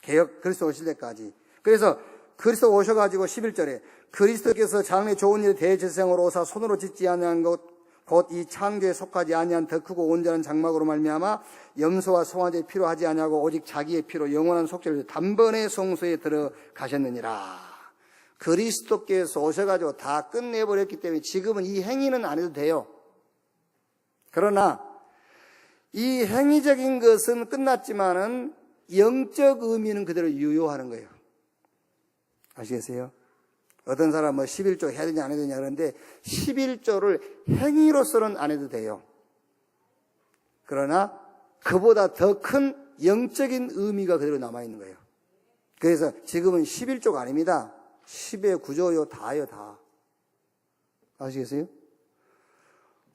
S1: 개혁, 그리스도 오실 때까지. 그래서 그리스도 오셔가지고 11절에 그리스도께서 장래 좋은 일에 대제사장으로 오사 손으로 짓지 아니한 것 곧 이 창조에 속하지 아니한 더 크고 온전한 장막으로 말미암아 염소와 송아지의 피로 하지 아니하고 오직 자기의 피로 영원한 속죄를 단번에 성소에 들어가셨느니라. 그리스도께서 오셔가지고 다 끝내버렸기 때문에 지금은 이 행위는 안 해도 돼요. 그러나 이 행위적인 것은 끝났지만은 영적 의미는 그대로 유효하는 거예요. 아시겠어요? 어떤 사람은 뭐 11조 해야 되냐 안 해야 되냐 그러는데 11조를 행위로서는 안 해도 돼요. 그러나 그보다 더 큰 영적인 의미가 그대로 남아있는 거예요. 그래서 지금은 11조가 아닙니다. 10의 9조요 다요 다. 아시겠어요?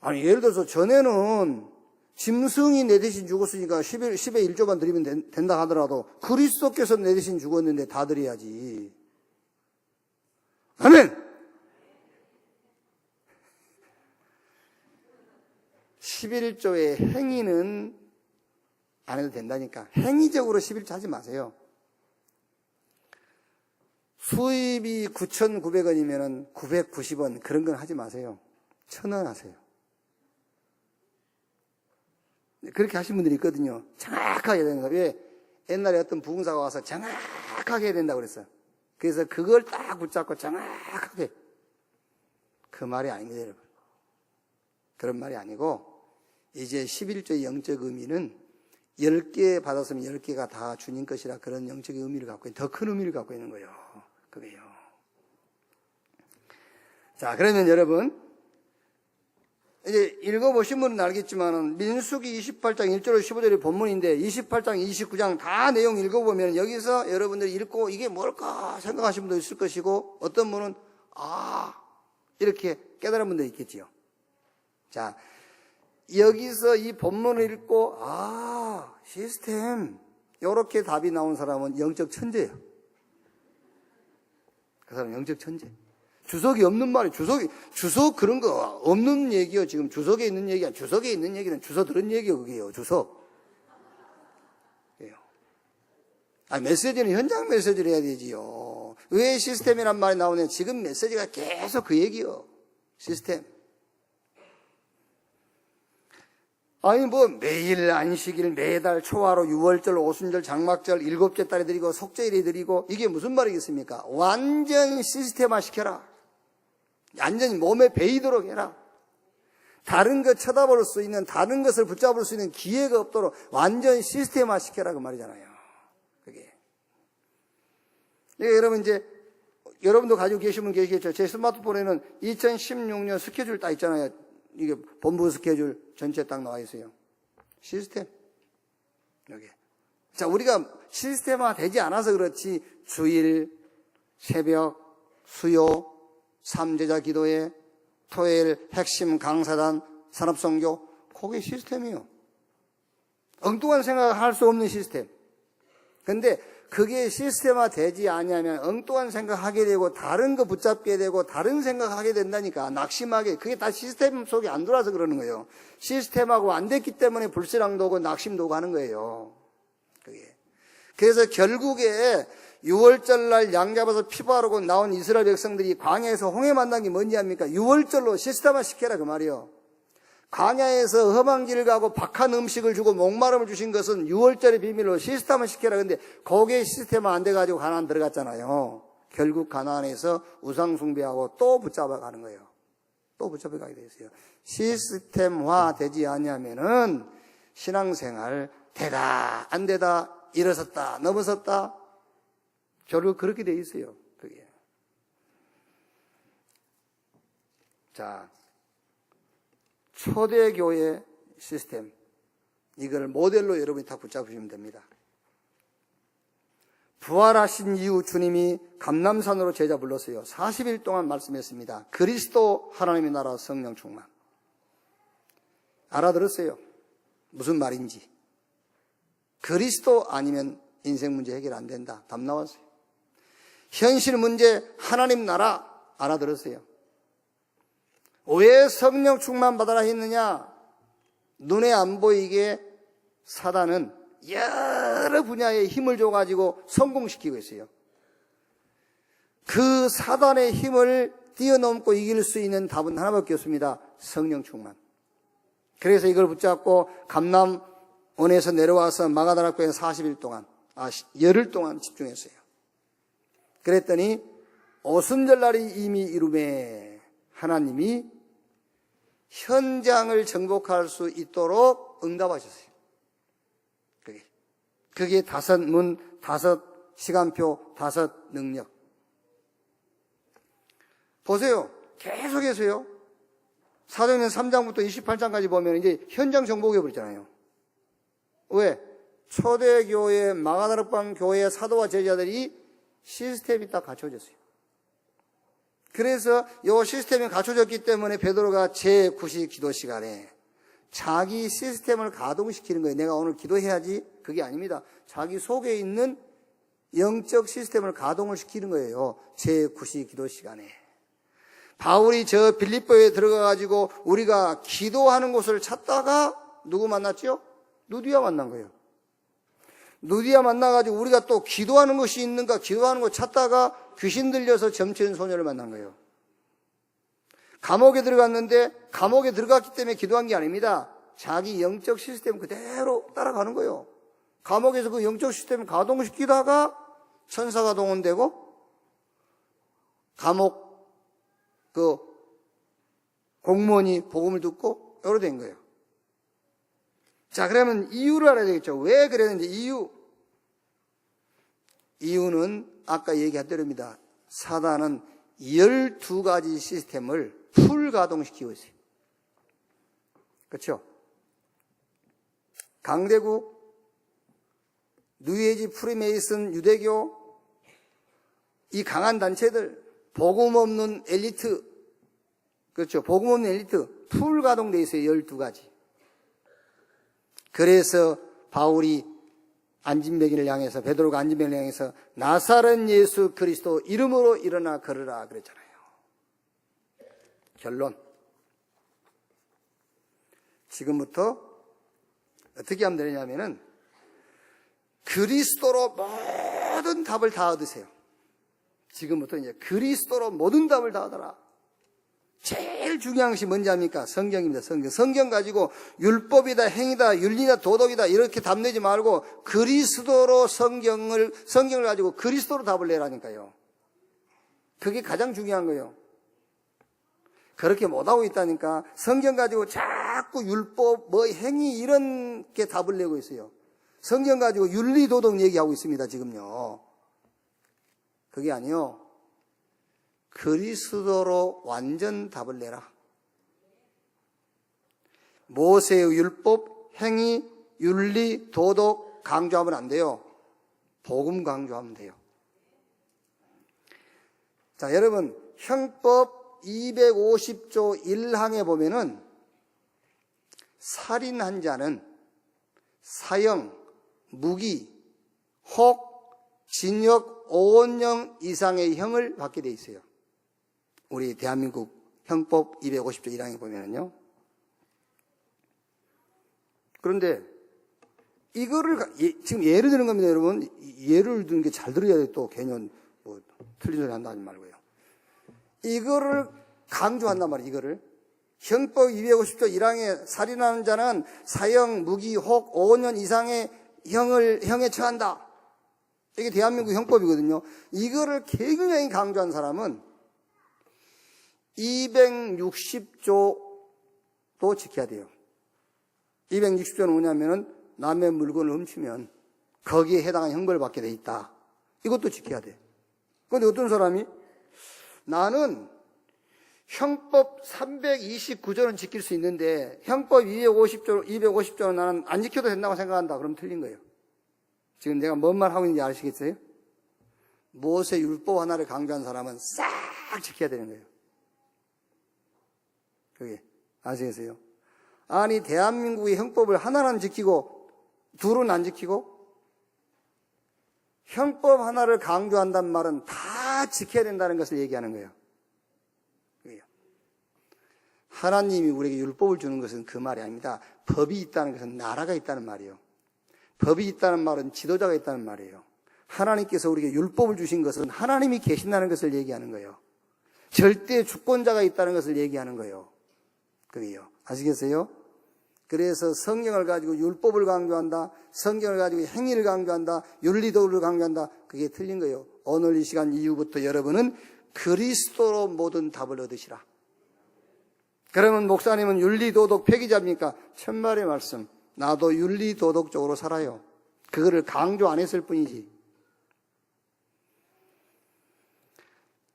S1: 아니 예를 들어서 전에는 짐승이 내 대신 죽었으니까 10의 1조만 드리면 된다 하더라도 그리스도께서 내 대신 죽었는데 다 드려야지. 아멘! 11조의 행위는 안 해도 된다니까. 행위적으로 11조 하지 마세요. 수입이 9,900원이면 990원 그런 건 하지 마세요. 1,000원 하세요. 그렇게 하신 분들이 있거든요. 정확하게 해야 되는 거예요. 왜? 옛날에 어떤 부흥사가 와서 정확하게 해야 된다고 그랬어요. 그래서 그걸 딱 붙잡고 정확하게. 그 말이 아닙니다, 여러분. 그런 말이 아니고 이제 11조의 영적 의미는 10개 받았으면 10개가 다 주님 것이라 그런 영적인 의미를 갖고 있는, 더 큰 의미를 갖고 있는 거예요. 자, 그러면 여러분, 이제 읽어보신 분은 알겠지만은, 민수기 28장 1절로 15절이 본문인데, 28장, 29장 다 내용 읽어보면, 여기서 여러분들이 읽고, 이게 뭘까 생각하시는 분도 있을 것이고, 어떤 분은, 이렇게 깨달은 분도 있겠지요. 자, 여기서 이 본문을 읽고, 시스템. 요렇게 답이 나온 사람은 영적 천재예요. 그 사람은 영적 천재. 주석이 없는 말이, 주석 그런 거 없는 얘기요. 지금 주석에 있는 얘기야. 주석에 있는 얘기는 주워 들은 얘기요. 그게요. 주석. 메시지는 현장 메시지를 해야 되지요. 왜 시스템이란 말이 나오냐. 지금 메시지가 계속 그 얘기요. 시스템. 매일 안식일, 매달 초하루, 유월절, 오순절, 장막절, 일곱째 달에 드리고, 속죄일에 드리고, 이게 무슨 말이겠습니까? 완전 시스템화 시켜라. 완전히 몸에 배이도록 해라. 다른 것 쳐다볼 수 있는, 다른 것을 붙잡을 수 있는 기회가 없도록 완전 시스템화 시켜라. 그 말이잖아요. 그게. 여러분 여러분도 가지고 계신 분 계시겠죠? 제 스마트폰에는 2016년 스케줄 딱 있잖아요. 이게 본부 스케줄 전체 딱 나와 있어요. 시스템. 여기. 자, 우리가 시스템화 되지 않아서 그렇지, 주일, 새벽, 수요, 삼제자 기도회, 토요일 핵심 강사단, 산업선교, 그게 시스템이에요. 엉뚱한 생각할 수 없는 시스템. 근데 그게 시스템화 되지 않으면 엉뚱한 생각하게 되고 다른 거 붙잡게 되고 다른 생각하게 된다니까. 낙심하게. 그게 다 시스템 속에 안 들어와서 그러는 거예요. 시스템하고 안 됐기 때문에 불신앙도 오고 낙심도 오고 하는 거예요. 그게. 그래서 결국에 6월절 날 양 잡아서 피 바르고 나온 이스라엘 백성들이 광야에서 홍해 만난 게 뭔지 압니까? 6월절로 시스템화 시켜라 그 말이요. 광야에서 험한 길을 가고 박한 음식을 주고 목마름을 주신 것은 6월절의 비밀로 시스템화 시켜라. 근데 거기에 시스템화 안 돼가지고 가나안 들어갔잖아요. 결국 가나안에서 우상 숭배하고 또 붙잡아 가는 거예요. 또 붙잡아 가게 됐어요. 시스템화 되지 않으면은 신앙생활 되다 안 되다 일어섰다 넘어섰다 결국 그렇게 돼 있어요. 그게. 자, 초대교회 시스템, 이걸 모델로 여러분이 다 붙잡으시면 됩니다. 부활하신 이후 주님이 감람산으로 제자 불렀어요. 40일 동안 말씀했습니다. 그리스도 하나님의 나라 성령 충만. 알아들었어요. 무슨 말인지. 그리스도 아니면 인생 문제 해결 안 된다. 답 나왔어요. 현실 문제 하나님 나라 알아들었어요. 왜 성령 충만 받아라 했느냐? 눈에 안 보이게 사단은 여러 분야에 힘을 줘가지고 성공시키고 있어요. 그 사단의 힘을 뛰어넘고 이길 수 있는 답은 하나밖에 없습니다. 성령 충만. 그래서 이걸 붙잡고 감람원에서 내려와서 마가다락교에 40일 동안, 열흘 동안 집중했어요. 그랬더니 오순절날이 이미 이루매 하나님이 현장을 정복할 수 있도록 응답하셨어요. 그게 5문, 5시간표, 5 능력. 보세요. 계속해서요. 사도행전 3장부터 28장까지 보면 이제 현장 정복해 버렸잖아요. 왜? 초대교회, 마가다락방 교회 사도와 제자들이 시스템이 딱 갖춰졌어요. 그래서 이 시스템이 갖춰졌기 때문에 베드로가 제9시 기도 시간에 자기 시스템을 가동시키는 거예요. 내가 오늘 기도해야지. 그게 아닙니다. 자기 속에 있는 영적 시스템을 가동을 시키는 거예요. 제9시 기도 시간에. 바울이 저 빌립보에 들어가가지고 우리가 기도하는 곳을 찾다가 누구 만났죠? 누디아 만난 거예요. 누디아 만나가지고 우리가 또 기도하는 것이 있는가 기도하는 거 찾다가 귀신 들려서 점치는 소녀를 만난 거예요. 감옥에 들어갔는데 감옥에 들어갔기 때문에 기도한 게 아닙니다. 자기 영적 시스템 그대로 따라가는 거예요. 감옥에서 그 영적 시스템을 가동시키다가 천사가 동원되고 감옥 그 공무원이 복음을 듣고 이렇게 된 거예요. 자, 그러면 이유를 알아야 되겠죠. 왜 그랬는지 이유는 아까 얘기했더랍니다. 사단은 12가지 시스템을 풀 가동시키고 있어요. 그렇죠? 강대국, 뉴에이지, 프리메이슨, 유대교, 이 강한 단체들, 복음 없는 엘리트, 그렇죠? 복음 없는 엘리트, 풀 가동되어 있어요. 12가지. 그래서 바울이 안진뱅이를 향해서, 베드로가 안진뱅이를 향해서 나사렛 예수 그리스도 이름으로 일어나 걸으라 그랬잖아요. 결론. 지금부터 어떻게 하면 되냐면은 그리스도로 모든 답을 다 얻으세요. 지금부터 이제 그리스도로 모든 답을 다 얻어라. 제일 중요한 것이 뭔지 압니까? 성경입니다. 성경. 성경 가지고 율법이다, 행위다, 윤리다, 도덕이다 이렇게 답 내지 말고 그리스도로 성경을 가지고 그리스도로 답을 내라니까요. 그게 가장 중요한 거예요. 그렇게 못하고 있다니까. 성경 가지고 자꾸 율법, 행위 이런 게 답을 내고 있어요. 성경 가지고 윤리, 도덕 얘기하고 있습니다. 지금요. 그게 아니요. 그리스도로 완전 답을 내라. 모세의 율법, 행위, 윤리, 도덕 강조하면 안 돼요. 복음 강조하면 돼요. 자, 여러분, 형법 250조 1항에 보면은 살인한 자는 사형, 무기, 혹, 징역 5년 이상의 형을 받게 돼 있어요. 우리 대한민국 형법 250조 1항에 보면은요. 그런데 이거를 지금 예를 드는 겁니다, 여러분. 예를 드는 게 잘 들어야 돼. 또 괜히 뭐 틀린 소리 한다 하지 말고요. 이거를 강조한단 말이에요. 이거를 형법 250조 1항에 살인하는 자는 사형, 무기, 혹 5년 이상의 형에 처한다. 이게 대한민국 형법이거든요. 이거를 굉장히 강조한 사람은 260조도 지켜야 돼요. 260조는 뭐냐면은 남의 물건을 훔치면 거기에 해당한 형벌을 받게 돼 있다. 이것도 지켜야 돼. 그런데 어떤 사람이 나는 형법 329조는 지킬 수 있는데 형법 250조는 나는 안 지켜도 된다고 생각한다. 그럼 틀린 거예요. 지금 내가 뭔 말 하고 있는지 아시겠어요? 모세 율법 하나를 강조한 사람은 싹 지켜야 되는 거예요. 그게 아시겠어요? 아니 대한민국의 형법을 하나는 지키고 둘은 안 지키고 형법 하나를 강조한다는 말은 다 지켜야 된다는 것을 얘기하는 거예요. 그게요. 하나님이 우리에게 율법을 주는 것은 그 말이 아닙니다. 법이 있다는 것은 나라가 있다는 말이에요. 법이 있다는 말은 지도자가 있다는 말이에요. 하나님께서 우리에게 율법을 주신 것은 하나님이 계신다는 것을 얘기하는 거예요. 절대 주권자가 있다는 것을 얘기하는 거예요. 그게요. 아시겠어요? 그래서 성경을 가지고 율법을 강조한다. 성경을 가지고 행위를 강조한다. 윤리도를 강조한다. 그게 틀린 거예요. 오늘 이 시간 이후부터 여러분은 그리스도로 모든 답을 얻으시라. 그러면 목사님은 윤리도덕 폐기자입니까? 천만의 말씀. 나도 윤리도덕적으로 살아요. 그거를 강조 안 했을 뿐이지.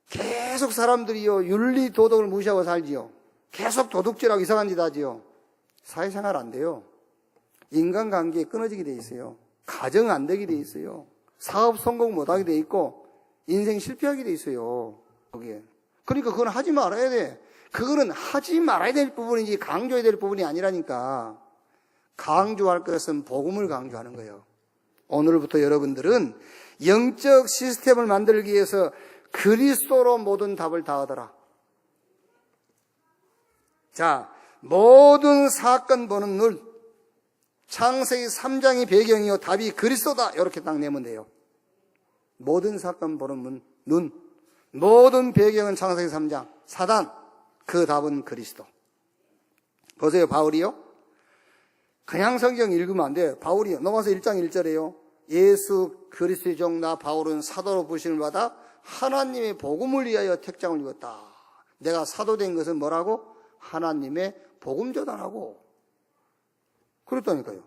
S1: 계속 사람들이요 윤리도덕을 무시하고 살지요. 계속 도둑질하고 이상한 짓 하지요. 사회생활 안 돼요. 인간관계 끊어지게 돼 있어요. 가정 안 되게 돼 있어요. 사업 성공 못하게 돼 있고 인생 실패하게 돼 있어요. 거기에. 그러니까 그건 하지 말아야 돼. 그거는 하지 말아야 될 부분이지 강조해야 될 부분이 아니라니까. 강조할 것은 복음을 강조하는 거예요. 오늘부터 여러분들은 영적 시스템을 만들기 위해서 그리스도로 모든 답을 다 얻어라. 자, 모든 사건 보는 눈, 창세기 3장이 배경이요 답이 그리스도다. 이렇게 딱 내면 돼요. 모든 사건 보는 눈, 모든 배경은 창세기 3장, 사단, 그 답은 그리스도. 보세요, 바울이요. 그냥 성경 읽으면 안 돼요. 바울이요. 넘어가서 1장 1절에요. 예수 그리스도의 종 나 바울은 사도로 부르심을 받아 하나님의 복음을 위하여 택장을 입었다. 내가 사도 된 것은 뭐라고? 하나님의 복음 전하라고. 그랬다니까요.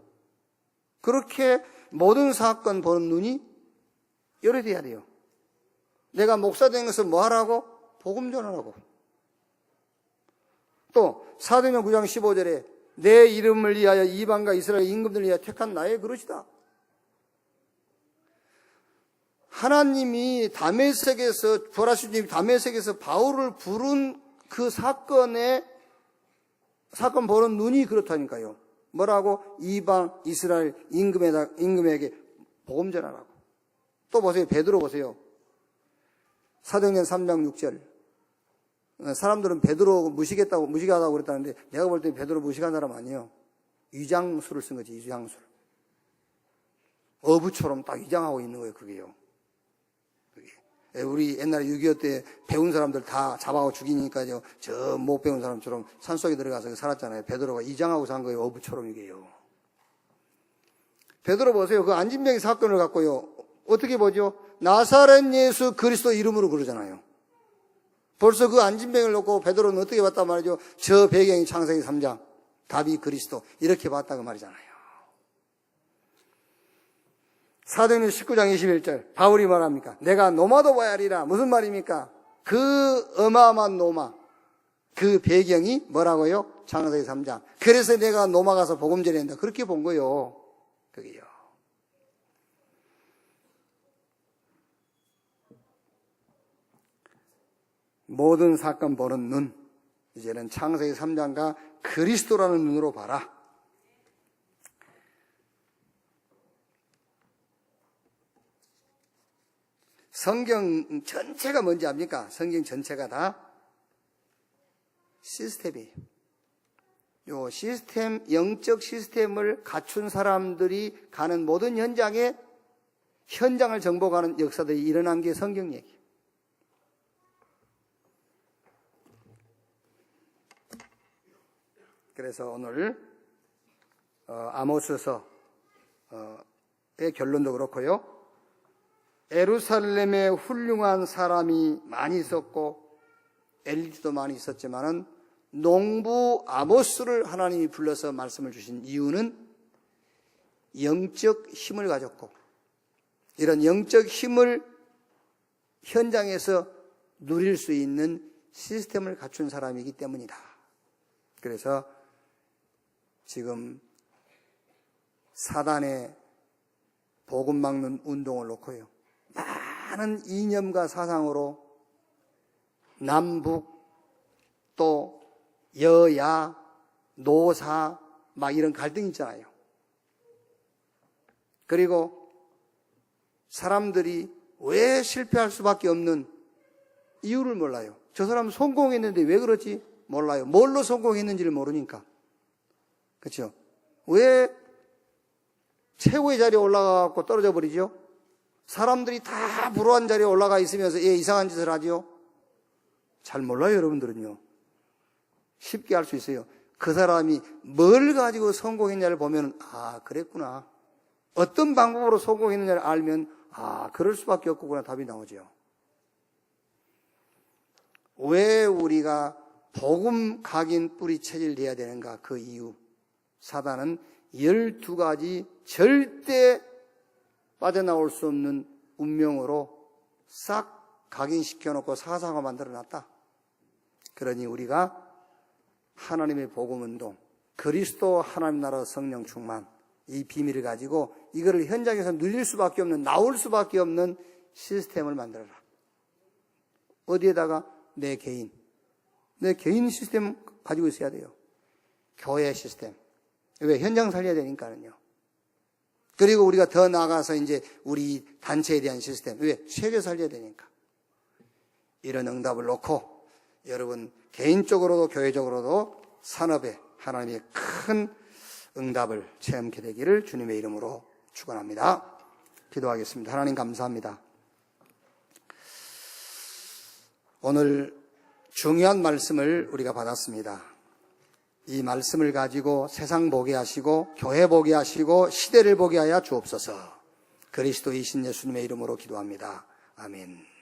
S1: 그렇게 모든 사건 보는 눈이 열어져야 돼요. 내가 목사 된 것은 뭐 하라고? 복음 전하라고. 또 사도행전 9장 15절에 내 이름을 위하여 이방과 이스라엘 임금들을 위하여 택한 나의 그릇이다. 하나님이 다메섹에서 부활하신 주님이 다메섹에서 바울을 부른 그 사건 보는 눈이 그렇다니까요. 뭐라고? 이방 이스라엘 임금에게 복음 전하라고. 또 보세요. 베드로 보세요. 사도행전 3장 6절. 사람들은 베드로 무식하다고 그랬다는데 내가 볼 때 베드로 무식한 사람 아니에요. 위장술을 쓴 거지. 위장술. 어부처럼 딱 위장하고 있는 거예요. 그게요. 우리 옛날에 6.25 때 배운 사람들 다 잡아가고 죽이니까요. 저 못 배운 사람처럼 산속에 들어가서 살았잖아요. 베드로가 이장하고 산 거예요. 어부처럼 이게요. 베드로 보세요. 그 안진병의 사건을 갖고요. 어떻게 보죠? 나사렛 예수 그리스도 이름으로 그러잖아요. 벌써 그 안진병을 놓고 베드로는 어떻게 봤단 말이죠? 저 배경이 창세기 3장. 답이 그리스도. 이렇게 봤다고 말이잖아요. 사도행전 19장 21절 바울이 말합니까? 내가 노마도 봐야 하리라. 무슨 말입니까? 그 어마어마한 노마, 그 배경이 뭐라고요? 창세기 3장. 그래서 내가 노마 가서 복음 전해야 한다. 그렇게 본 거요. 그게요. 모든 사건 보는 눈, 이제는 창세기 3장과 그리스도라는 눈으로 봐라. 성경 전체가 뭔지 압니까? 성경 전체가 다 시스템이에요. 요 시스템, 영적 시스템을 갖춘 사람들이 가는 모든 현장에 현장을 정복하는 역사들이 일어난 게 성경 얘기예요. 그래서 오늘 아모스서의 결론도 그렇고요. 예루살렘에 훌륭한 사람이 많이 있었고 엘리트도 많이 있었지만은 농부 아모스를 하나님이 불러서 말씀을 주신 이유는 영적 힘을 가졌고 이런 영적 힘을 현장에서 누릴 수 있는 시스템을 갖춘 사람이기 때문이다. 그래서 지금 사단의 복음 막는 운동을 놓고요. 많은 이념과 사상으로 남북 또 여야 노사 막 이런 갈등이 있잖아요. 그리고 사람들이 왜 실패할 수밖에 없는 이유를 몰라요. 저 사람 성공했는데 왜 그러지? 몰라요. 뭘로 성공했는지를 모르니까. 그렇죠? 왜 최고의 자리에 올라가고 떨어져 버리죠? 사람들이 다 불우한 자리에 올라가 있으면서 이상한 짓을 하죠? 잘 몰라요, 여러분들은요. 쉽게 알 수 있어요. 그 사람이 뭘 가지고 성공했냐를 보면 그랬구나. 어떤 방법으로 성공했느냐를 알면 그럴 수밖에 없구나 답이 나오죠. 왜 우리가 복음 각인 뿌리 체질돼야 되는가? 그 이유. 사단은 12가지 절대 빠져나올 수 없는 운명으로 싹 각인시켜놓고 사상화 만들어놨다. 그러니 우리가 하나님의 복음운동, 그리스도 하나님 나라 성령 충만, 이 비밀을 가지고 이거를 현장에서 누릴 수밖에 없는, 나올 수밖에 없는 시스템을 만들어라. 어디에다가? 내 개인 시스템 가지고 있어야 돼요. 교회 시스템. 왜? 현장 살려야 되니까는요. 그리고 우리가 더 나아가서 이제 우리 단체에 대한 시스템. 왜? 세계 살려야 되니까. 이런 응답을 놓고 여러분 개인적으로도 교회적으로도 산업에 하나님의 큰 응답을 체험하게 되기를 주님의 이름으로 축원합니다. 기도하겠습니다. 하나님 감사합니다. 오늘 중요한 말씀을 우리가 받았습니다. 이 말씀을 가지고 세상 보게 하시고 교회 보게 하시고 시대를 보게 하여 주옵소서. 그리스도이신 예수님의 이름으로 기도합니다. 아멘.